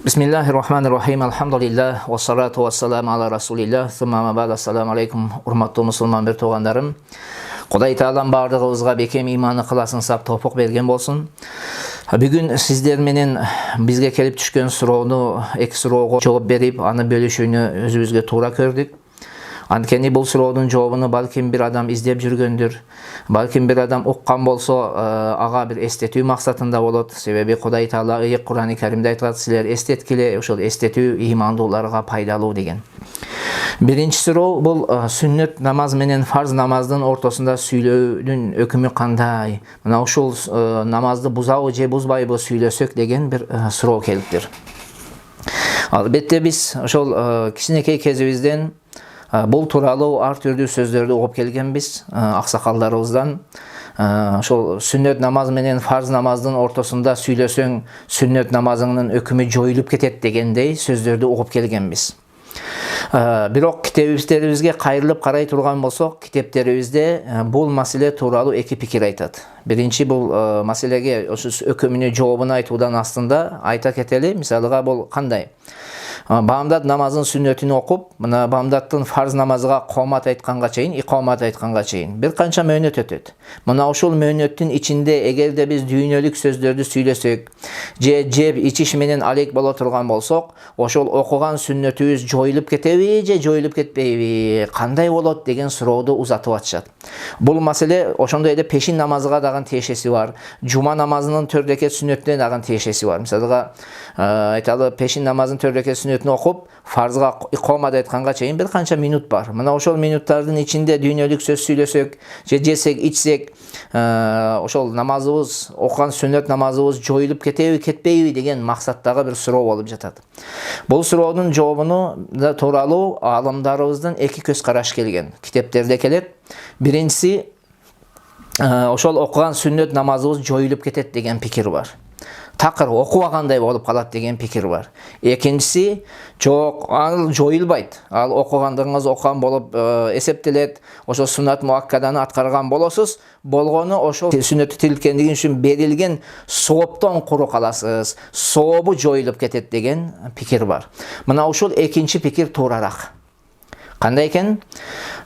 Bismillahirrahmanirrahim. Alhamdulillah. Wassalatu wassalamu ala rasulillah. Thumma ba'd. Assalamu alaikum. Урматтуу мусулман бир туугандарым. Кудай Таалам бардыгыбызга бекем иманы кыласын сап топук берген болсун. Бүгүн сиздер менен бизге келип түшкөн суроону, эки суроого жооп берип, аны бөлүшүүнү өзүбүзгө туура көрдүк. Анткени бул суроонун жообун балким бир адам издеп жүргөндүр. Балким бир адам уккан болсо, ага бир эстетүү максатында болот. Себеби Кудай Таала Кур'ан-ы Каримде айткан, силер эстеткиле, ошол эстетүү имандууларга пайдалуу деген. Биринчи суроо бул сүннөт намаз менен фарз намаздын ортосунда сүйлөөнүн өкүмү кандай? Мына ушул намазды бузабы же бузбайбы сүйлөсөк деген бир суроо келиптир. Албетте биз ошол кичинекей кезибизден бул тууралуу ар түрдүү сөздөрдү угуп келгенбиз аксакалдарыбыздан. Ошол сүннөт намаз менен фарз намаздын ортосунда сүйлөсөң сүннөт намазыңдын өкүмү жоюлуп кетет дегендей сөздөрдү угуп келгенбиз. Бирок китебибизге кайрылып карай турган болсок, китептерибизде бул маселе тууралуу эки пикир айтат. Биринчи бул маселеге ошо өкүмүнүн жообун айтуудан астында айта кетели. Мисалыга бул кандай? Бамдат намазын сүннөтүн окуп, мына бамдаттын фарз намазга коомат айтканга чейин, икомат айтканга чейин бир канча мөөнөт өтөт. Мына ушул мөөнөттүн ичинде эгерде биз дүйнөлүк сөздөрдү сүйлөсөк, же жеп ичиш менен алек боло турган болсок, ошол окуган сүннөтүбүз жоюлуп кетеби же жоюлуп кетпейби, кандай болот деген сурооду узатып атышат. Бул маселе ошондой эле пешин намазга дагы тиешеси бар. Жума намазынын 4 рекет сүннөтүнө дагы тиешеси бар. Мисалга айталы пешин намазынын 4 рекет сүннөтүн окуп, фарзга икомат айтканга чейин бир канча минут бар. Мына ошол минуттардын ичинде дүйнөлүк сөз сүйлөсөк, же жесек, ичсек, ошол намазыбыз, окуган сүннөт намазыбыз жоюлуп кетеби, кетпейби деген максаттагы бир суроо болуп жатат. Бул суроонун жообуну да тууралуу аалымдарыбыздын эки көз караш келген. Китептерде келет. Биринчиси, ошол окуган сүннөт намазыбыз жоюлуп кетет деген пикир бар. Такыр окубагандай болуп калат деген пикир бар. Экинчиси, жок, ал жоюлбайт. Ал окугандыгыңыз окуган болуп эсептелет. Ошо суннат муаккаданы аткарган болосуз, болгону ошол сүннөтү тилкендиги үчүн берилген сооптон куру каласыз. Сообу жоюлуп кетет деген пикир бар. Мына ушул экинчи пикир туурарак. Кандай экен?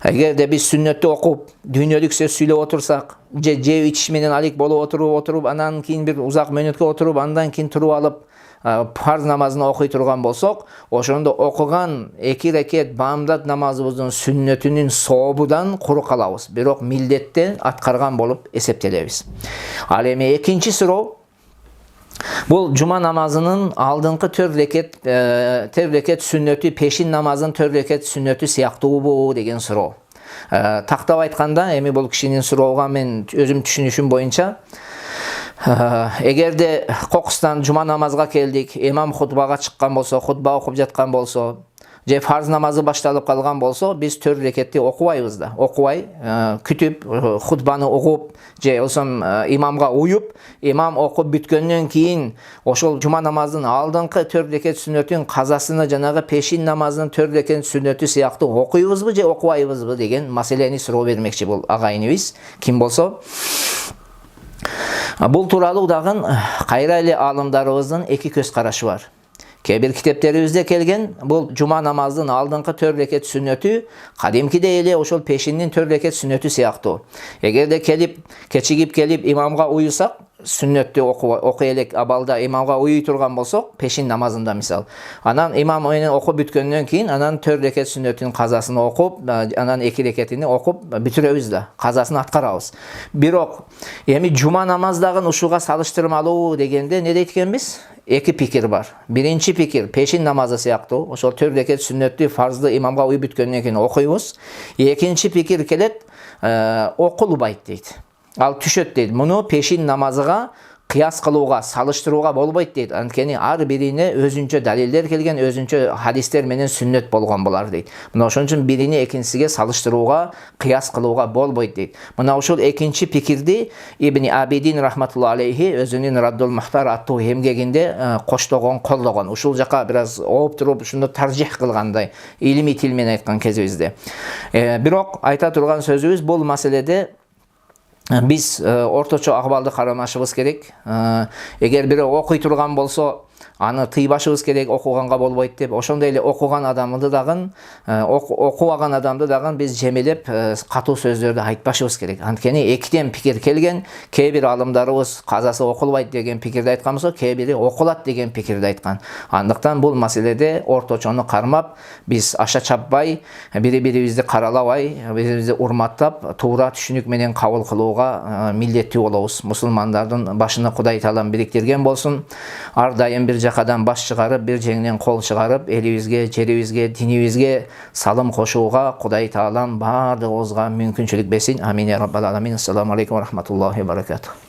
Эгерде биз сүннөттү окуп, дүйнөлүк сөз сүйлөп отурсак, же жеп ичиш менен алек болуп отуруп, андан кийин бир узак мөөнөткө отуруп, андан кийин туруп алып, фарз намазын окуй турган болсок, ошондо окуган 2 рекет бамдат намазыбыздын сүннөтүнүн сообудан куру калабыз. Бирок милдетти аткарган болуп эсептелебиз. Ал эми экинчи суроо, бул жума намазынын алдыңкы 4 рекет сүннөтү пешин намазынын 4 рекет сүннөтү сыяктуубу деген суроо. Тактап айтканда, эми бул кишинин суроого мен өзүм түшүнүшүм боюнча, эгерде кокустан жума намазга келдик, имам хутбага чыккан болсо, хутба окуп жаткан болсо, же фарз намазы башталып калган болсо, биз 4 рекетти окубайбыз да. Окубай, күтүп, хутбаны угуп, же болсом имамга уюп, имам окуп бүткөндөн кийин ошол жума намазынын алдыңкы 4 рекет сүннөтүн казасыны жанагы пешин намазынын 4 рекет сүннөтү сыяктуу окуйбузбу же окубайбызбы деген маселени суроо бермекчи бул агайыныбыз. Ким болсо, бул тууралуу дагы кайра эле аалымдарыбыздын эки көз карашы бар. Кээ бир китептерибизде келген, бул жума намаздын алдыңкы 4 рекет сүннөтү кадимкидей эле ошол пешиндин 4 рекет сүннөтү сыяктуу. Эгерде кечигип келип имамга уюсак, сүннөттү окуй элек абалда имамга уюй турган болсок, пешин намазында мисал. Анан имам менен окуп бүткөндөн кийин, анан 4 рекет сүннөтүнүн казасын окуп, анан 2 рекетини окуп бүтүрөбүз да, казасын аткарабыз. Бирок эми жума намаздагы ушуга салыштырмалуу дегенде не дейт экенбиз? Эки пикир бар. Биринчи пикир пешин намазы сыяктуу, ошол 4 рекет сүннөттү фарзды имамга уюп бүткөндөн кийин окуйбуз. Экинчи пикир келет, окулбайт дейт. Ал түшөт дейт. Муну пешин намазыга кыяс кылууга, салыштырууга болбойт дейт. Анткени ар бирине өзүнчө далилдер келген, өзүнчө хадистер менен сүннөт болгон болар дейт. Мына ошон үчүн биrini экинчисиге салыштырууга, кыяс кылууга болбойт дейт. Мына ушул экинчи пикирди Ибн Абидин рахматулла алейхи өзүнүн Раддул Мухтар аттуу эмгегинде коштогон, колдогон. Ушул жака бир аз ооп туруп, ушуну таржих кылгандай, илимий тил менен айткан кезибизде. Бирок айта турган сөзүбүз бул маселеде Biz ortaço ahvalda karamашыбыз керек. Эгер бири окуй турган болсо, аны тыйбашыбыз керек, окуганга болбойт деп. Ошондой эле окуган адамды дагы, окубаган адамды дагы биз жемелеп катуу сөздөрдү айтпашыбыз керек. Анткени экиден пикир келген, кээ бир алымдарыбыз казасы окулбайт деген пикирди айткан болсо, кээ бири окулат деген пикирди айткан. Андыктан бул маселеде орточону кармап, биз аша чаппай, бири-бирибизди каралабай, бири-бирибизди урматтап, туура түшүнүк менен кабыл кылууга милдеттүү болобуз. Мусулмандардын башына Кудай Таалам бириктирген болсун. Ар дайым бир жакадан баш чыгарып, бир жеңден кол чыгарып, элибизге, жерибизге, динибизге салым кошууга Кудай Таалам бардыгыбызга мүмкүнчүлүк берсин. Амин я раббал аламин. Ассаламу алейкум ва рахматуллахи ва баракатух.